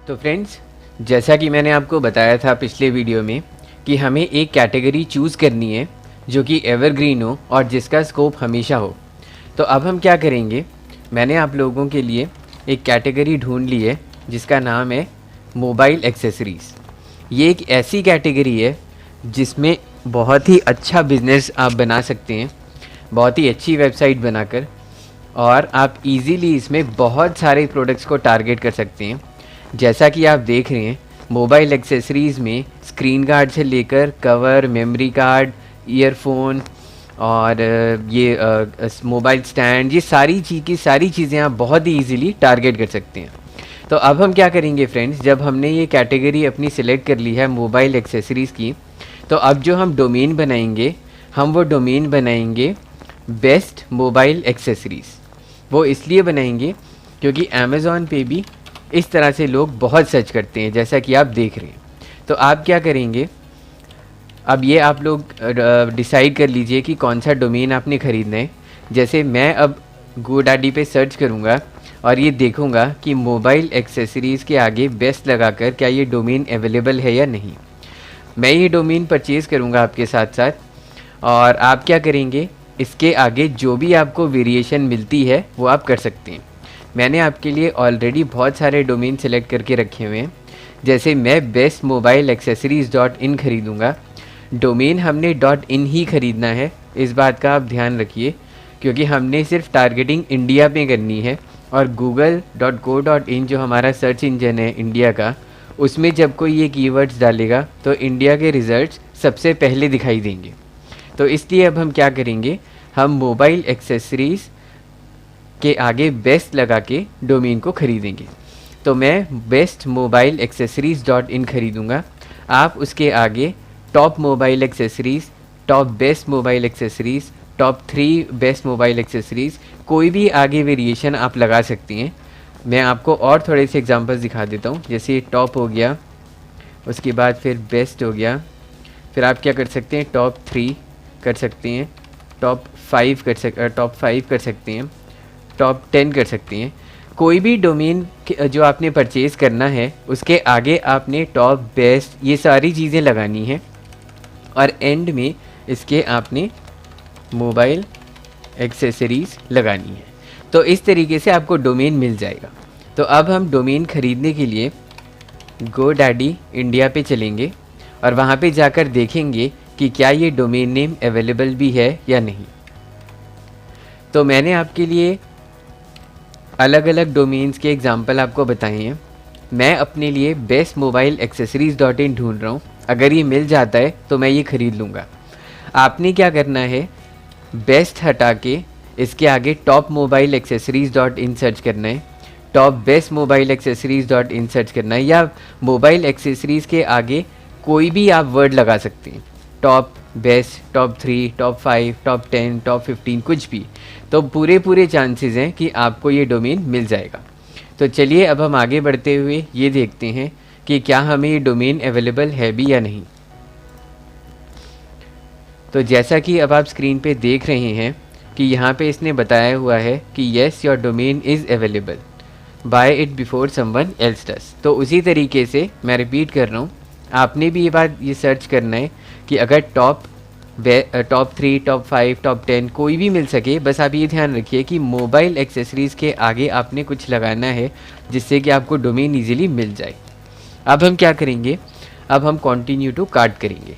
तो फ्रेंड्स, जैसा कि मैंने आपको बताया था पिछले वीडियो में कि हमें एक कैटेगरी चूज़ करनी है जो कि एवरग्रीन हो और जिसका स्कोप हमेशा हो। तो अब हम क्या करेंगे, मैंने आप लोगों के लिए एक कैटेगरी ढूंढ ली है जिसका नाम है मोबाइल एक्सेसरीज़। ये एक ऐसी कैटेगरी है जिसमें बहुत ही अच्छा बिज़नेस आप बना सकते हैं, बहुत ही अच्छी वेबसाइट बनाकर, और आप इजीली इसमें बहुत सारे प्रोडक्ट्स को टारगेट कर सकते हैं। जैसा कि आप देख रहे हैं, मोबाइल एक्सेसरीज़ में स्क्रीन गार्ड से लेकर कवर, मेमोरी कार्ड, ईयरफोन और ये मोबाइल स्टैंड, ये सारी चीज़ें आप बहुत ही इजीली टारगेट कर सकते हैं। तो अब हम क्या करेंगे फ्रेंड्स, जब हमने ये कैटेगरी अपनी सिलेक्ट कर ली है मोबाइल एक्सेसरीज़ की, तो अब जो हम डोमेन बनाएंगे, हम वो डोमेन बनाएंगे बेस्ट मोबाइल एक्सेसरीज़। वो इसलिए बनाएंगे क्योंकि अमेज़ॉन पे भी इस तरह से लोग बहुत सर्च करते हैं, जैसा कि आप देख रहे हैं। तो आप क्या करेंगे, अब ये आप लोग डिसाइड कर लीजिए कि कौन सा डोमेन आपने ख़रीदना है। जैसे मैं अब गोडैडी पे सर्च करूँगा और ये देखूँगा कि मोबाइल एक्सेसरीज़ के आगे बेस्ट लगाकर क्या ये डोमेन अवेलेबल है या नहीं। मैं ये डोमेन परचेज़ करूँगा आपके साथ साथ, और आप क्या करेंगे, इसके आगे जो भी आपको वेरिएशन मिलती है वो आप कर सकते हैं। मैंने आपके लिए ऑलरेडी बहुत सारे डोमेन सेलेक्ट करके रखे हुए हैं। जैसे मैं बेस्ट मोबाइल एक्सेसरीज़ .in ख़रीदूँगा। डोमेन हमने .in ही ख़रीदना है, इस बात का आप ध्यान रखिए, क्योंकि हमने सिर्फ टारगेटिंग इंडिया पे करनी है। और google.co.in जो हमारा सर्च इंजन है इंडिया का, उसमें जब कोई ये कीवर्ड्स डालेगा तो इंडिया के रिज़ल्ट्स सबसे पहले दिखाई देंगे। तो इसलिए अब हम क्या करेंगे, हम मोबाइल एक्सेसरीज़ के आगे बेस्ट लगा के डोमेन को ख़रीदेंगे। तो मैं बेस्ट मोबाइल एक्सेसरीज़ .in ख़रीदूँगा। आप उसके आगे top mobile accessories, top best mobile accessories, top 3 best mobile accessories, कोई भी आगे वेरिएशन आप लगा सकती हैं। मैं आपको और थोड़े से एग्जांपल्स दिखा देता हूँ। जैसे टॉप हो गया, उसके बाद फिर बेस्ट हो गया, फिर आप क्या कर सकते हैं, टॉप 3 कर सकते हैं, टॉप 5 कर सकते हैं, टॉप 10 कर सकते हैं। कोई भी डोमेन जो आपने परचेज़ करना है उसके आगे आपने टॉप, बेस्ट, ये सारी चीज़ें लगानी है, और एंड में इसके आपने मोबाइल एक्सेसरीज़ लगानी है। तो इस तरीके से आपको डोमेन मिल जाएगा। तो अब हम डोमेन ख़रीदने के लिए गोडैडी इंडिया पे चलेंगे और वहाँ पे जाकर देखेंगे कि क्या ये डोमेन नेम अवेलेबल भी है या नहीं। तो मैंने आपके लिए अलग अलग डोमेन्स के एग्जांपल आपको बताए हैं। मैं अपने लिए बेस्ट मोबाइल एक्सेसरीज़ .in ढूंढ रहा हूँ। अगर ये मिल जाता है तो मैं ये ख़रीद लूँगा। आपने क्या करना है, बेस्ट हटा के इसके आगे top mobile accessories .in search करना है, top best mobile accessories .in search करना है, या मोबाइल एक्सेसरीज़ के आगे कोई भी आप वर्ड लगा सकते हैं, top best, top 3, top 5, top 10, top 15, कुछ भी। तो पूरे चांसेस हैं कि आपको ये डोमेन मिल जाएगा। तो चलिए अब हम आगे बढ़ते हुए ये देखते हैं कि क्या हमें ये डोमेन अवेलेबल है भी या नहीं। तो जैसा कि अब आप स्क्रीन पे देख रहे हैं कि यहाँ पे इसने बताया हुआ है कि yes your domain is available, buy it before someone else does. तो उसी तरीके से मैं रिपीट कर रहा हूँ, आपने भी ये सर्च करना है कि अगर टॉप 3, टॉप 5, टॉप 10 कोई भी मिल सके, बस आप ये ध्यान रखिए कि मोबाइल एक्सेसरीज़ के आगे आपने कुछ लगाना है जिससे कि आपको डोमेन ईजिली मिल जाए। अब हम क्या करेंगे, अब हम कंटिन्यू टू कार्ट करेंगे।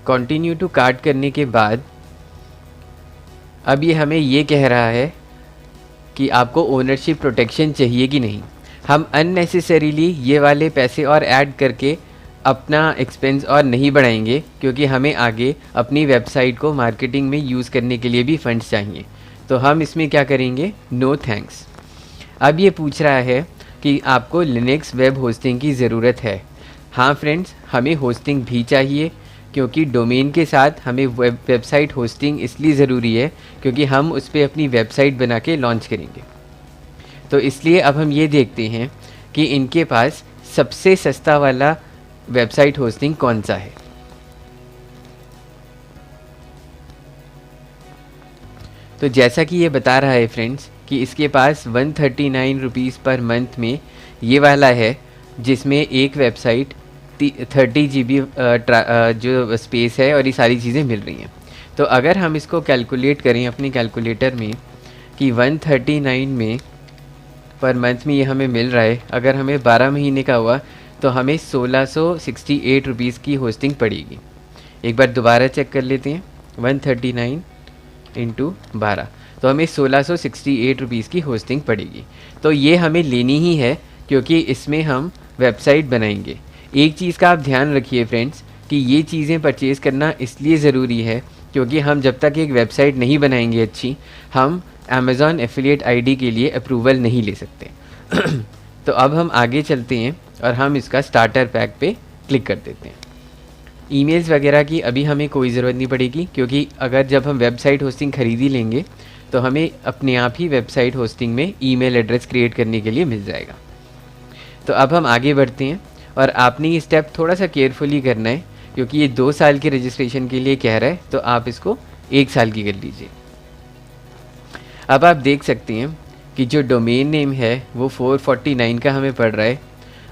कंटिन्यू टू कार्ट करने के बाद अब ये हमें ये कह रहा है कि आपको ओनरशिप प्रोटेक्शन चाहिए कि नहीं। हम अननेसेसरीली ये वाले पैसे और ऐड करके अपना एक्सपेंस और नहीं बढ़ाएंगे, क्योंकि हमें आगे अपनी वेबसाइट को मार्केटिंग में यूज़ करने के लिए भी फंड्स चाहिए। तो हम इसमें क्या करेंगे, नो थैंक्स। अब ये पूछ रहा है कि आपको लिनक्स वेब होस्टिंग की ज़रूरत है। हाँ फ्रेंड्स, हमें होस्टिंग भी चाहिए, क्योंकि डोमेन के साथ हमें वेबसाइट होस्टिंग इसलिए ज़रूरी है क्योंकि हम उस पर अपनी वेबसाइट बना के लॉन्च करेंगे। तो इसलिए अब हम ये देखते हैं कि इनके पास सबसे सस्ता वाला वेबसाइट होस्टिंग कौन सा है। तो जैसा कि ये बता रहा है फ्रेंड्स कि इसके पास 139 रुपीज़ पर मंथ में ये वाला है, जिसमें एक वेबसाइट 30 GB जो स्पेस है और ये सारी चीज़ें मिल रही हैं। तो अगर हम इसको कैलकुलेट करें अपनी कैलकुलेटर में कि 139 में पर मंथ में ये हमें मिल रहा है, अगर हमें 12 महीने का हुआ तो हमें 1668 रुपीज़ की होस्टिंग पड़ेगी। एक बार दोबारा चेक कर लेते हैं, 139 इंटू 12 तो हमें 1668 रुपीज़ की होस्टिंग पड़ेगी। तो ये हमें लेनी ही है क्योंकि इसमें हम वेबसाइट बनाएंगे। एक चीज़ का आप ध्यान रखिए फ्रेंड्स कि ये चीज़ें परचेज़ करना इसलिए ज़रूरी है क्योंकि हम जब तक एक वेबसाइट नहीं बनाएंगे अच्छी, हम अमेज़ॉन एफिलिएट आईडी के लिए अप्रूवल नहीं ले सकते। तो अब हम आगे चलते हैं और हम इसका स्टार्टर पैक पे क्लिक कर देते हैं। ईमेल्स वगैरह की अभी हमें कोई ज़रूरत नहीं पड़ेगी क्योंकि अगर जब हम वेबसाइट होस्टिंग ख़रीद ही लेंगे तो हमें अपने आप ही वेबसाइट होस्टिंग में ईमेल एड्रेस क्रिएट करने के लिए मिल जाएगा। तो अब हम आगे बढ़ते हैं और आपने ये स्टेप थोड़ा सा केयरफुली करना है क्योंकि ये 2 साल के रजिस्ट्रेशन के लिए कह रहा है, तो आप इसको 1 साल की कर लीजिए। अब आप देख सकते हैं कि जो डोमेन नेम है वो 449 का हमें पड़ रहा है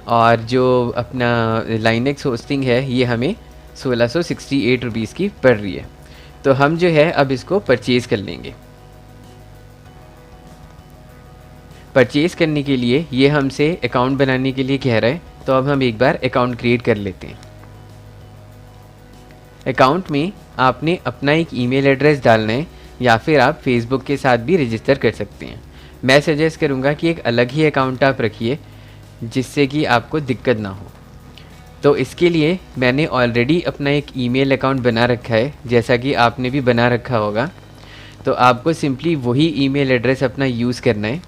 और जो अपना लाइनेक्स होस्टिंग है ये हमें 1668 रुपीज़ की पड़ रही है। तो हम जो है अब इसको परचेज़ कर लेंगे। परचेज़ करने के लिए ये हमसे अकाउंट बनाने के लिए कह रहा है, तो अब हम एक बार अकाउंट क्रिएट कर लेते हैं। अकाउंट में आपने अपना एक ईमेल एड्रेस डालना है या फिर आप फेसबुक के साथ भी रजिस्टर कर सकते हैं। मैं सजेस्ट करूँगा कि एक अलग ही अकाउंट आप रखिए जिससे कि आपको दिक्कत ना हो। तो इसके लिए मैंने ऑलरेडी अपना एक ईमेल अकाउंट बना रखा है, जैसा कि आपने भी बना रखा होगा। तो आपको सिंपली वही ईमेल एड्रेस अपना यूज़ करना है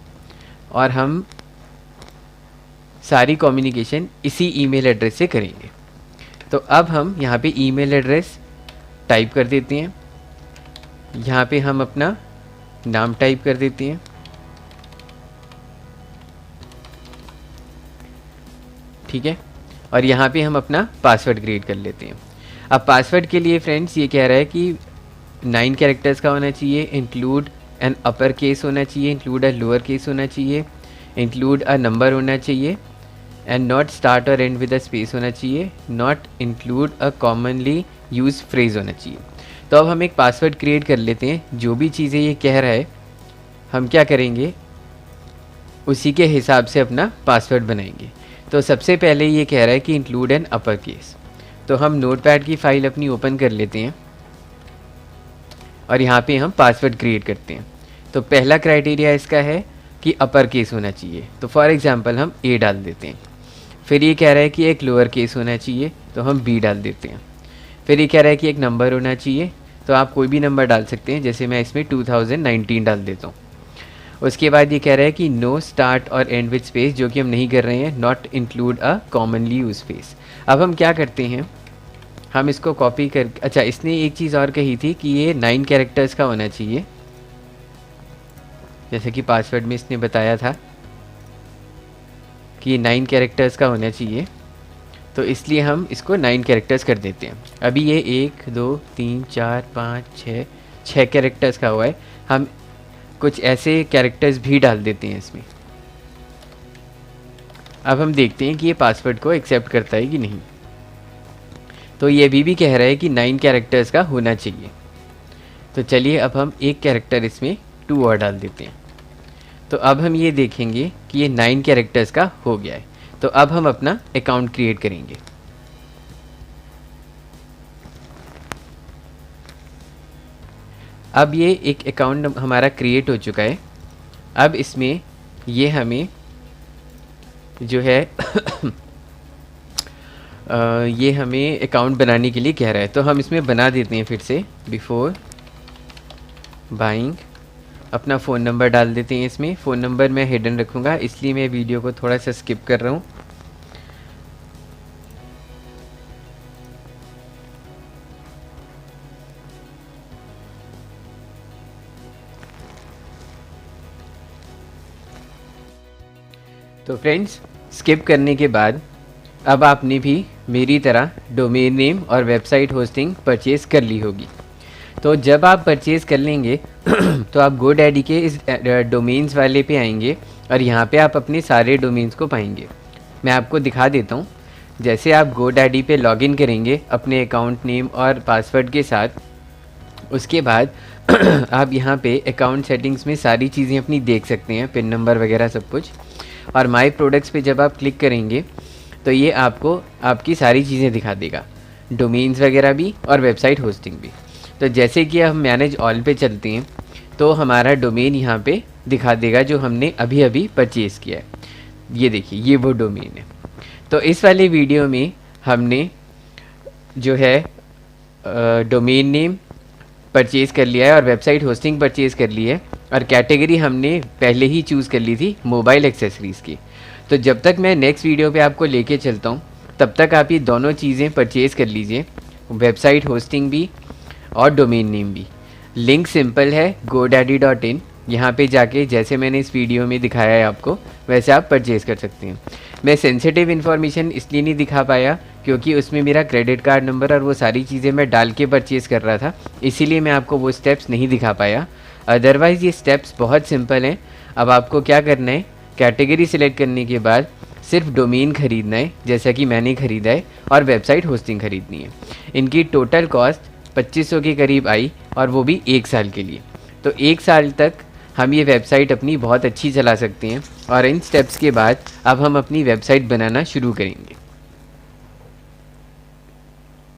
और हम सारी कम्युनिकेशन इसी ईमेल एड्रेस से करेंगे। तो अब हम यहाँ पे ईमेल एड्रेस टाइप कर देते हैं, यहाँ पे हम अपना नाम टाइप कर देते हैं, ठीक है, और यहाँ पे हम अपना पासवर्ड क्रिएट कर लेते हैं। अब पासवर्ड के लिए फ्रेंड्स ये कह रहा है कि 9 कैरेक्टर्स का होना चाहिए, इंक्लूड एन अपर केस होना चाहिए, इंक्लूड अ लोअर केस होना चाहिए, इंक्लूड अ नंबर होना चाहिए एंड नॉट स्टार्ट और एंड विद अ स्पेस होना चाहिए, not include a commonly use phrase होना चाहिए। तो अब हम एक पासवर्ड क्रिएट कर लेते हैं। जो भी चीज़ें ये कह रहा है हम क्या करेंगे, उसी के हिसाब से अपना पासवर्ड बनाएंगे। तो सबसे पहले ये कह रहा है कि इंक्लूड एन अपर केस, तो हम नोटपैड की फ़ाइल अपनी ओपन कर लेते हैं और यहाँ पे हम पासवर्ड क्रिएट करते हैं। तो पहला क्राइटेरिया इसका है कि अपर केस होना चाहिए, तो फॉर एग्ज़ाम्पल हम ए डाल देते हैं। फिर ये कह रहा है कि एक लोअर केस होना चाहिए, तो हम बी डाल देते हैं। फिर ये कह रहा है कि एक नंबर होना चाहिए, तो आप कोई भी नंबर डाल सकते हैं, जैसे मैं इसमें 2019 डाल देता हूँ। उसके बाद ये कह रहा है कि नो स्टार्ट और एंड विद स्पेस, जो कि हम नहीं कर रहे हैं, not include a commonly use space. अब हम क्या करते हैं, हम इसको कॉपी कर, अच्छा इसने एक चीज़ और कही थी कि ये 9 कैरेक्टर्स का होना चाहिए, जैसे कि पासवर्ड में इसने बताया था कि 9 कैरेक्टर्स का होना चाहिए, तो इसलिए हम इसको 9 कैरेक्टर्स कर देते हैं। अभी ये 1 2 3 4 5 6 कैरेक्टर्स का हुआ है, हम कुछ ऐसे कैरेक्टर्स भी डाल देते हैं इसमें। अब हम देखते हैं कि ये पासवर्ड को एक्सेप्ट करता है कि नहीं। तो ये भी कह रहा है कि 9 कैरेक्टर्स का होना चाहिए। तो चलिए अब हम एक कैरेक्टर इसमें 2 और डाल देते हैं। तो अब हम ये देखेंगे कि ये 9 कैरेक्टर्स का हो गया है। तो अब हम अपना अकाउंट क्रिएट करेंगे। अब ये एक अकाउंट हमारा क्रिएट हो चुका है। अब इसमें ये हमें जो है ये हमें अकाउंट बनाने के लिए कह रहा है, तो हम इसमें बना देते हैं। फिर से बिफोर बाइंग अपना फ़ोन नंबर डाल देते हैं इसमें। फ़ोन नंबर मैं हिडन रखूँगा, इसलिए मैं वीडियो को थोड़ा सा स्किप कर रहा हूँ। तो फ्रेंड्स, स्किप करने के बाद अब आपने भी मेरी तरह डोमेन नेम और वेबसाइट होस्टिंग परचेज़ कर ली होगी। तो जब आप परचेज़ कर लेंगे तो आप GoDaddy के इस डोमेन्स वाले पे आएंगे और यहाँ पे आप अपने सारे डोमेन्स को पाएंगे। मैं आपको दिखा देता हूँ। जैसे आप GoDaddy पे लॉगिन करेंगे अपने अकाउंट नेम और पासवर्ड के साथ, उसके बाद आप यहाँ पे अकाउंट सेटिंग्स में सारी चीज़ें अपनी देख सकते हैं, पिन नंबर वगैरह सब कुछ। और माई प्रोडक्ट्स पे जब आप क्लिक करेंगे तो ये आपको आपकी सारी चीज़ें दिखा देगा, डोमेन्स वगैरह भी और वेबसाइट होस्टिंग भी। तो जैसे कि हम मैनेज ऑल पे चलते हैं तो हमारा डोमेन यहाँ पे दिखा देगा जो हमने अभी अभी परचेज़ किया है। ये देखिए, ये वो डोमेन है। तो इस वाले वीडियो में हमने जो है डोमेन नेम परचेज़ कर लिया है और वेबसाइट होस्टिंग परचेज़ कर ली है, और कैटेगरी हमने पहले ही चूज़ कर ली थी मोबाइल एक्सेसरीज़ की। तो जब तक मैं नेक्स्ट वीडियो पे आपको लेके चलता हूँ तब तक आप ये दोनों चीज़ें परचेज़ कर लीजिए, वेबसाइट होस्टिंग भी और डोमेन नेम भी। लिंक सिंपल है, godaddy.in। यहाँ पे जाके जैसे मैंने इस वीडियो में दिखाया है आपको वैसे आप परचेज़ कर सकते हैं। मैं सेंसिटिव इन्फॉर्मेशन इसलिए नहीं दिखा पाया क्योंकि उसमें मेरा क्रेडिट कार्ड नंबर और वो सारी चीज़ें मैं डाल के परचेज़ कर रहा था, इसीलिए मैं आपको वो स्टेप्स नहीं दिखा पाया। अदरवाइज़ ये स्टेप्स बहुत सिंपल हैं। अब आपको क्या करना है, कैटेगरी सिलेक्ट करने के बाद सिर्फ डोमेन ख़रीदना है जैसा कि मैंने ख़रीदा है, और वेबसाइट होस्टिंग ख़रीदनी है। इनकी टोटल कॉस्ट 2500 के करीब आई, और वो भी 1 साल के लिए। तो 1 साल तक हम ये वेबसाइट अपनी बहुत अच्छी चला सकते हैं, और इन स्टेप्स के बाद अब हम अपनी वेबसाइट बनाना शुरू करेंगे।